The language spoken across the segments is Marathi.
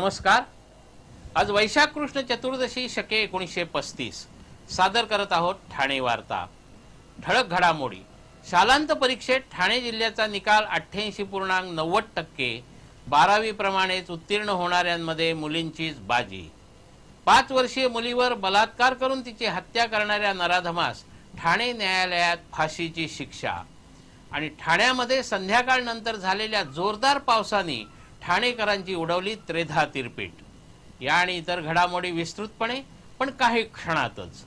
नमस्कार। आज वैशाख कृष्ण चतुर्दशी शके 1935 सादर करत आहोत ठाणे वार्ता। ठळक घडामोडी। शालांत परीक्षेत ठाणे जिल्ह्याचा निकाल 88.90%। 12वी प्रमाणेच उत्तीर्ण होणाऱ्यांमध्ये मुलींचीच बाजी। 5 वर्षीय मुलीवर बलात्कार करून तिची हत्या करणाऱ्या नराधमास ठाणे न्यायालयात फाशीची शिक्षा। आणि ठाण्यामध्ये संध्याकाळ नंतर झालेल्या जोरदार पावसाने ठाणेकरांची उडवली त्रेधा तिरपीट। या आणि इतर घडामोडी विस्तृतपणे पण काही क्षणातच।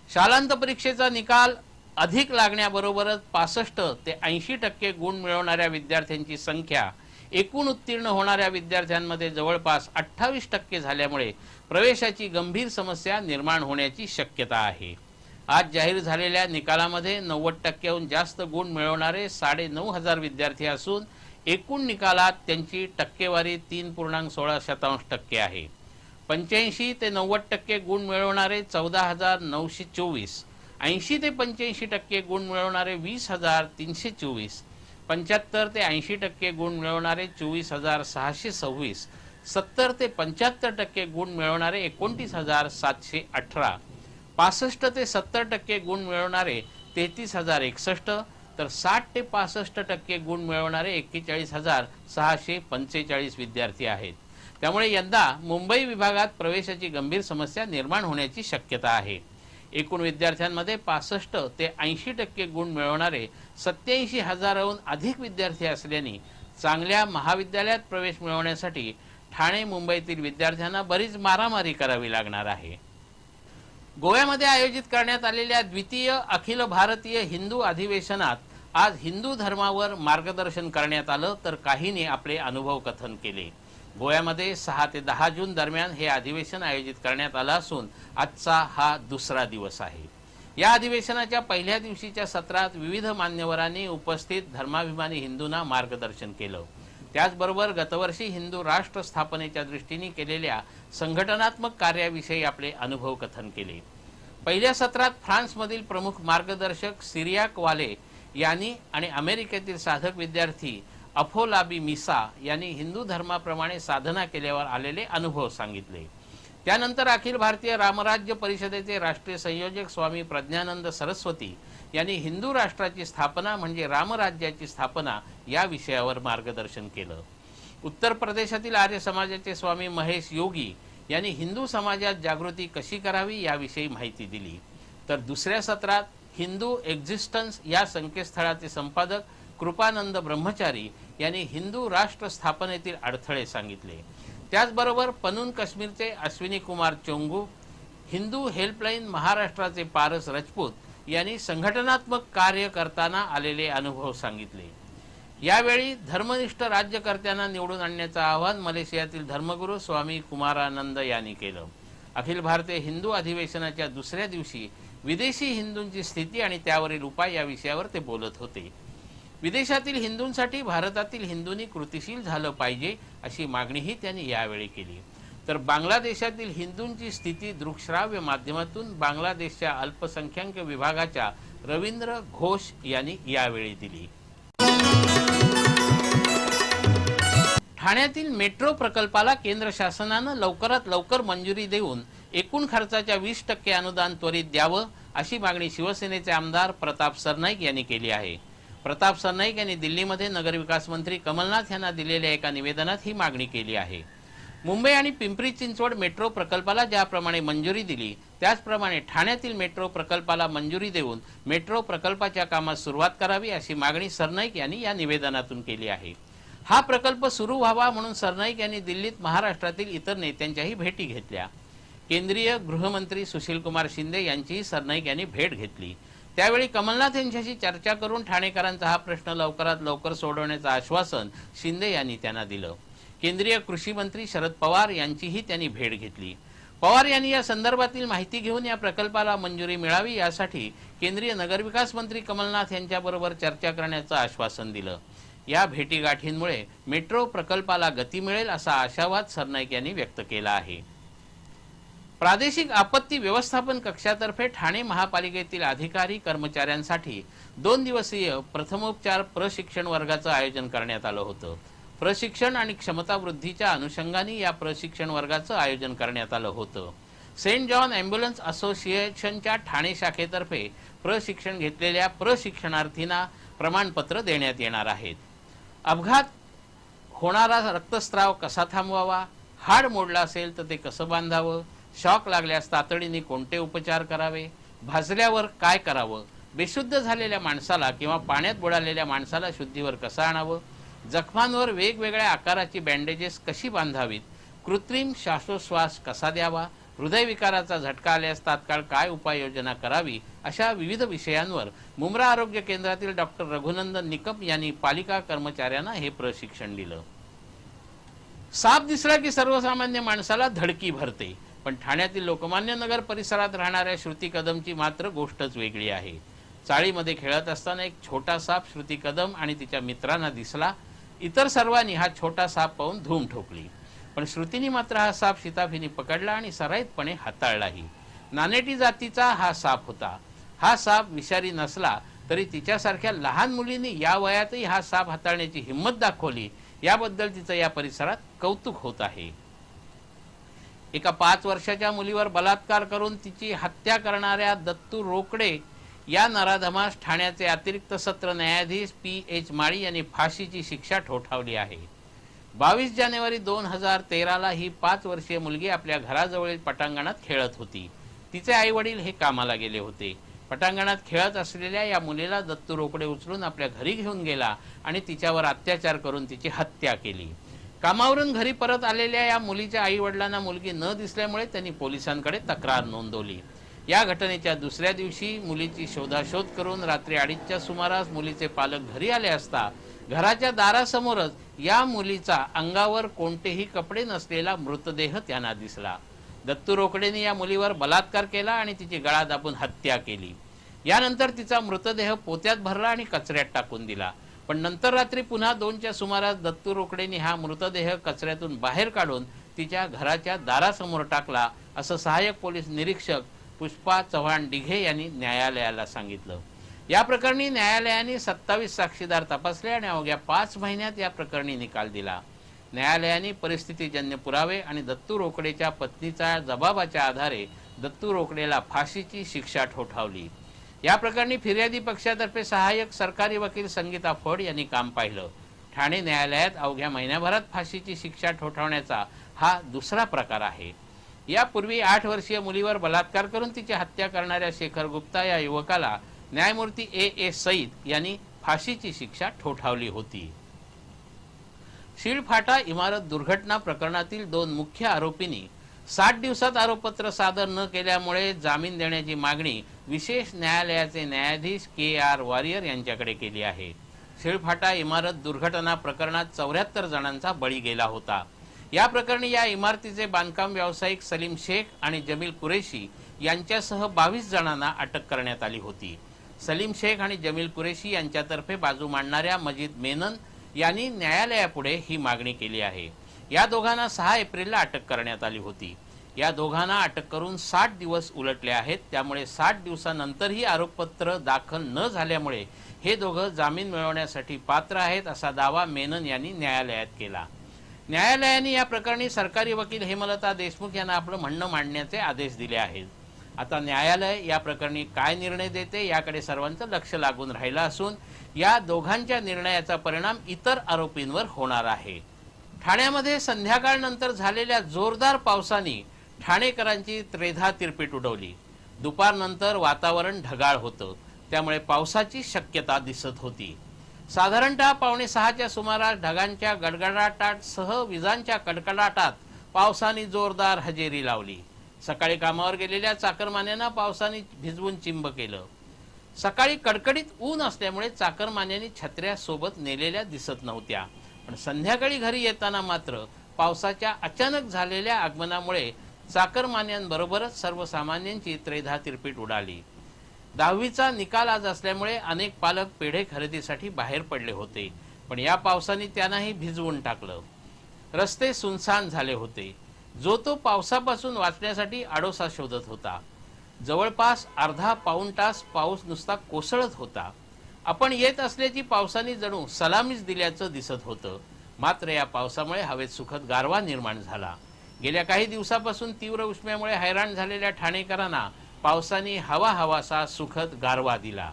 शालांत परीक्षेचा निकाल अधिक लागण्याबरोबरच 65 ते 80% गुण मिळवणाऱ्या विद्यार्थ्यांची संख्या एकूण उत्तीर्ण होणाऱ्या विद्यार्थ्यांमध्ये जवळपास 28% झाल्यामुळे प्रवेशाची गंभीर समस्या निर्माण होण्याची शक्यता आहे। आज जाहीर झालेल्या निकालामध्ये 90%हून जास्त गुण मिळवणारे 9,500 विद्यार्थी असून एकूण निकालात त्यांची टक्केवारी 3.16% आहे। 85 ते 90% गुण मिळवणारे 14,924, 80 ते 85% गुण मिळवणारे 20,324, 75 ते 80% गुण मिळवणारे 24,626, 70 ते 75% गुण मिळवणारे 29,718, 65 ते 70% गुण मिळवणारे 33,061, तर 60 ते 65% गुण मिळवणारे 41,645 विद्यार्थी आहेत। त्यामुळे यंदा मुंबई विभागात प्रवेशाची गंभीर समस्या निर्माण होण्याची शक्यता आहे। एकूण विद्यार्थ्यांमध्ये 65 ते 80% गुण मिळवणारे 87,000हून अधिक विद्यार्थी असल्याने चांगल्या महाविद्यालयात प्रवेश मिळवण्यासाठी ठाणे मुंबईतील विद्यार्थ्यांना बरीच मारामारी करावी लागणार आहे। गोव्यामध्ये आयोजित करण्यात आलेल्या द्वितीय अखिल भारतीय हिंदू अधिवेशनात आज हिंदू धर्मावर मार्गदर्शन करण्यात आलं, तर काहींनी आपले अनुभव कथन केले। गोव्यामध्ये 6 ते 10 जून दरम्यान हे अधिवेशन आयोजित करण्यात आलं असून आजचा हा दुसरा दिवस आहे। या अधिवेशनाच्या पहिल्या दिवशीच्या सत्रात विविध मान्यवरांनी उपस्थित धर्माभिमानी हिंदूंना मार्गदर्शन केलं। त्याचबरोबर गतवर्षी हिंदू राष्ट्र स्थापनेच्या दृष्टीने केलेल्या संघटनात्मक कार्याविषयी आपले अनुभव कथन केले। पहिल्या सत्रात फ्रान्समधील प्रमुख मार्गदर्शक सिरियाक वाले यांनी आणि अमेरिकेतील साधक विद्यार्थी अफोलाबी मिसा यांनी हिंदू धर्माप्रमाणे साधना केल्यावर आलेले अनुभव सांगितले। त्यानंतर अखिल भारतीय रामराज्य परिषदेचे राष्ट्रीय संयोजक स्वामी प्रज्ञानंद सरस्वती यांनी हिंदू राष्ट्राची स्थापना म्हणजे रामराज्याची स्थापना या विषयावर मार्गदर्शन केलं। उत्तर प्रदेशातील आर्य समाजाचे स्वामी महेश योगी यांनी हिंदू समाजात जागृती कशी करावी याविषयी माहिती दिली। तर दुसऱ्या सत्रात हिंदू एक्झिस्टन्स या संकेतस्थळाचे संपादक कृपानंद ब्रह्मचारी यांनी हिंदू राष्ट्र स्थापनेतील अडथळे सांगितले। त्याचबरोबर पनून काश्मीरचे अश्विनी कुमार चोंगू, हिंदू हेल्पलाईन महाराष्ट्राचे पारस राजपूत यांनी संघटनात्मक कार्य करताना आलेले अनुभव सांगितले। यावेळी धर्मनिष्ठ राज्यकर्त्यांना निवडून आणण्याचं आवाहन मलेशियातील धर्मगुरू स्वामी कुमारानंद यांनी केलं। अखिल भारतीय हिंदू अधिवेशनाच्या दुसऱ्या दिवशी विदेशी हिंदूंची स्थिती आणि त्यावरील उपाय या विषयावर ते बोलत होते। विदेशातील हिंदूंसाठी भारतातील हिंदूंनी कृतिशील झालं पाहिजे अशी मागणीही त्यांनी यावेळी केली। तर बांगलादेशातील हिंदूंची स्थिती दृकश्राव्य माध्यमातून बांगलादेशच्या अल्पसंख्याक विभागाच्या रवींद्र घोष यांनी यावेळी दिली। ठाण्यातील मेट्रो प्रकल्पाला केंद्र शासनानं लवकरात लवकर मंजुरी देऊन एकूण खर्चाच्या 20% अनुदान त्वरित द्यावं अशी मागणी शिवसेनेचे आमदार प्रताप सरनाईक यांनी केली आहे। प्रताप सरनाईक यांनी दिल्लीमध्ये नगरविकास मंत्री कमलनाथ यांना दिलेल्या एका निवेदनात ही मागणी केली आहे। मुंबई आणि पिंपरी चिंचवड मेट्रो प्रकल्पाला ज्याप्रमाणे मंजुरी दिली त्याचप्रमाणे ठाण्यातील मेट्रो प्रकल्पाला मंजुरी देऊन मेट्रो प्रकल्पाच्या कामास सुरुवात करावी अशी मागणी सरनाईक यांनी या निवेदनातून केली आहे। हा प्रकल्प सुरू व्हावा म्हणून सरनाईक यांनी दिल्लीत महाराष्ट्रातील इतर नेत्यांच्याही भेटी घेतल्या। केंद्रीय गृहमंत्री सुशीलकुमार शिंदे यांचीही सरनाईक यांनी भेट घेतली। त्यावेळी कमलनाथ यांच्याशी चर्चा करून ठाणेकरांचा हा प्रश्न लवकरात लवकर सोडवण्याचं आश्वासन शिंदे यांनी त्यांना दिलं। केंद्रीय कृषी मंत्री शरद पवार यांचीही त्यांनी भेट घेतली। पवार यांनी या संदर्भातील माहिती घेऊन या प्रकल्पाला मंजुरी मिळावी यासाठी केंद्रीय नगरविकास मंत्री कमलनाथ यांच्याबरोबर चर्चा करण्याचं आश्वासन दिलं। या भेटीगाठींमुळे मेट्रो प्रकल्पाला गती मिळेल असा आशावाद सरनाईक यांनी व्यक्त केला आहे। प्रादेशिक आपत्ती व्यवस्थापन कक्षातर्फे ठाणे महापालिकेतील अधिकारी कर्मचाऱ्यांसाठी 2 दिवसीय प्रथमोपचार प्रशिक्षण वर्गाचं आयोजन करण्यात आलं होतं। प्रशिक्षण आणि क्षमता वृद्धीच्या अनुषंगाने या प्रशिक्षण वर्गाचं आयोजन करण्यात आलं होतं। सेंट जॉन ॲम्ब्युलन्स असोसिएशनच्या ठाणे शाखेतर्फे प्रशिक्षण घेतलेल्या प्रशिक्षणार्थींना प्रमाणपत्र देण्यात येणार आहेत। अपघात होणारा रक्तस्राव कसा थांबवावा, हाड मोडला असेल तर ते कसं बांधावं, शॉक लागल्यास तातडीने कोणते उपचार करावे, भाजल्यावर काय करावं, बेशुद्ध झालेल्या माणसाला किंवा पाण्यात बुडालेल्या माणसाला शुद्धीवर कसं आणावं, जखमांवर वेगवेगळ्या आकाराची बँडेजेस कशी बांधावीत, कृत्रिम श्वासोच्छ्वास कसा द्यावा, हृदयविकाराचा झटका आल्यास तात्काळ काय उपाययोजना करावी, अशा विविध विषयांवर मुंब्रा आरोग्य केंद्रातील डॉक्टर रघुनंदन निकम यांनी पालिका कर्मचाऱ्यांना हे प्रशिक्षण दिलं। साप दिसला की सर्वसामान्य माणसाला धडकी भरते, पण ठाण्यातील लोकमान्य नगर परिसरात राहणाऱ्या श्रुती कदमची मात्र गोष्टच वेगळी आहे। चाळीमध्ये खेळत असताना एक छोटा साप श्रुती कदम आणि तिच्या मित्रांना दिसला। इतर सर्वांनी हा छोटा साप पाहून धूम ठोकली, पण श्रुतीने मात्र हा साप शिताफीने पकडला आणि सराईतपणे हाताळलाही। नानेटी जातीचा हा साप होता। हा साप विषारी नसला तरी तिच्यासारख्या लहान मुलीने या वयातही हा साप हाताळण्याची हिंमत दाखवली, याबद्दल तिचं या परिसरात कौतुक होत आहे। एका 5 वर्षाच्या मुलीवर बलात्कार करून तिची हत्या करणाऱ्या दत्तू रोकडे या नराधमास ठाण्याचे अतिरिक्त सत्र न्यायाधीश पी.एच. माळी यांनी फाशीची शिक्षा ठोठावली आहे। 22 जानेवारी 2013ला ही 5 वर्षीय मुलगी आपल्या घराजवळील पटांगणात खेळत होती। तिचे आई वडील हे कामाला गेले होते। पटांगणात खेळत असलेल्या या मुलीला दत्तू रोकडे उचलून आपल्या घरी घेऊन गेला आणि तिच्यावर अत्याचार करून तिची हत्या केली। कामावरून घरी परत आलेल्या या मुलीच्या आई वडिलांना मुलगी न दिसल्यामुळे त्यांनी पोलिसांकडे तक्रार नोंदवली। या घटनेच्या दुसऱ्या दिवशी मुलीची शोधाशोध करून रात्री 2:30च्या सुमारास मुलीचे पालक घरी आले असता घराच्या दारासमोरच या मुलीचा अंगावर कोणतेही कपडे नसलेला मृतदेह त्यांना दिसला। दत्तू रोकडेने या मुलीवर बलात्कार केला आणि तिची गळा दाबून हत्या केली। यानंतर तिचा मृतदेह पोत्यात भरला आणि कचऱ्यात टाकून दिला, पण नंतर रात्री पुन्हा 2च्या सुमारास दत्तू रोकडेने हा मृतदेह कचऱ्यातून बाहेर काढून तिच्या घराच्या दारासमोर टाकला, असं सहाय्यक पोलीस निरीक्षक पुष्पा चव्हाण डिघे यांनी न्यायालयाला सांगितलं। या प्रकरणी न्यायालयाने 27 साक्षीदार तपासले आणि अवघ्या 5 महिन्यात या प्रकरणी निकाल दिला। न्यायालयाने परिस्थितीजन्य पुरावे आणि दत्तू रोकडेच्या पत्नीच्या जबाबाच्या आधारे दत्तू रोकडेला फाशीची शिक्षा ठोठावली। या प्रकरणी फिर्यादी पक्षातर्फे सहाय्यक सरकारी वकील संगीता फड यांनी काम पाहिलं। ठाणे न्यायालयात अवघ्या महिन्याभरात फाशीची शिक्षा ठोठावण्याचा हा दुसरा प्रकार आहे। यापूर्वी 8 वर्षीय मुलीवर बलात्कार करून तिची हत्या करणाऱ्या शेखर गुप्ता या युवकाला न्यायमूर्ती ए सईद यांनी फाशीची शिक्षा ठोठावली होती। शीळफाटा इमारत दुर्घटना प्रकरणातील 2 मुख्य आरोपींनी 60 दिवसात आरोपपत्र सादर न केल्यामुळे जामीन देण्याची मागणी विशेष न्यायालयाचे न्यायाधीश के.आर. वारियर यांच्याकडे केली आहे। शीळफाटा इमारत दुर्घटना प्रकरणात 74 जणांचा बळी गेला होता। या प्रकरणी या इमारतीचे बांधकाम व्यावसायिक सलीम शेख आणि जमील कुरेशी यांच्यासह 22 जणांना अटक करण्यात आली होती। सलीम शेख आणि जमील कुरेशी यांच्यातर्फे बाजू मांडणाऱ्या मजीद मेनन यांनी न्यायालयापुढे ही मागणी केली आहे। या दोघांना 6 एप्रिलला अटक करण्यात आली होती। या दोघांना अटक करून 60 दिवस उलटले आहेत, त्यामुळे 60 दिवसानंतरही आरोपपत्र दाखल न झाल्यामुळे हे दोघं जामीन मिळवण्यासाठी पात्र आहेत, असा दावा मेनन यांनी न्यायालयात केला। न्यायालयाने या प्रकरणी सरकारी वकील हेमलता देशमुख यांना आपलं म्हणणं मांडण्याचे आदेश दिले आहेत। आता न्यायालय या प्रकरणी काय निर्णय देते याकडे सर्वांचं लक्ष लागून राहिलं असून या दोघांच्या निर्णयाचा परिणाम इतर आरोपींवर होणार आहे। ठाण्यामध्ये संध्याकाळनंतर झालेल्या जोरदार पावसाने ठाणेकरांची त्रेधा तिरपीट उडवली। दुपारनंतर वातावरण ढगाळ होतं, त्यामुळे पावसाची शक्यता दिसत होती। साधारणतः 5:45च्या सुमारास ढगांच्या गडगडाटासह विजांच्या कडकडाटात पावसाने जोरदार हजेरी लावली। सकाळी कामावर गेलेल्या चाकरमान्यांना पावसाने भिजवून चिंब केलं। सकाळी कडकडीत ऊन असल्यामुळे चाकरमान्यांनी छत्र्या सोबत नेलेल्या दिसत नव्हत्या, पण संध्याकाळी घरी येताना मात्र पावसाच्या अचानक झालेल्या आगमनामुळे चाकरमान्यांबरोबरच सर्वसामान्यांची त्रेधा तिरपीट उडाली। 10वीचा निकाल आज असल्यामुळे अनेक पालक पेढे खरेदीसाठी बाहेर पडले होते, पण या पावसाने त्यांनाही भिजवून टाकलं। रस्ते सुनसान झाले होते। जो तो पावसापासून वाचण्यासाठी आडोसा शोधत होता। जवळपास अर्धा-पाऊण तास पाऊस नुसता कोसळत होता। आपण येत असल्याची पावसाने जणू सलामीच दिल्याचं दिसत होतं। मात्र या पावसामुळे हवेत सुखद गारवा निर्माण झाला. गेल्या काही दिवसापासून तीव्र उष्म्यामुळे हैराण झालेल्या ठाणेकरांना पावसाने हवा हवासा सुखद गारवा दिला.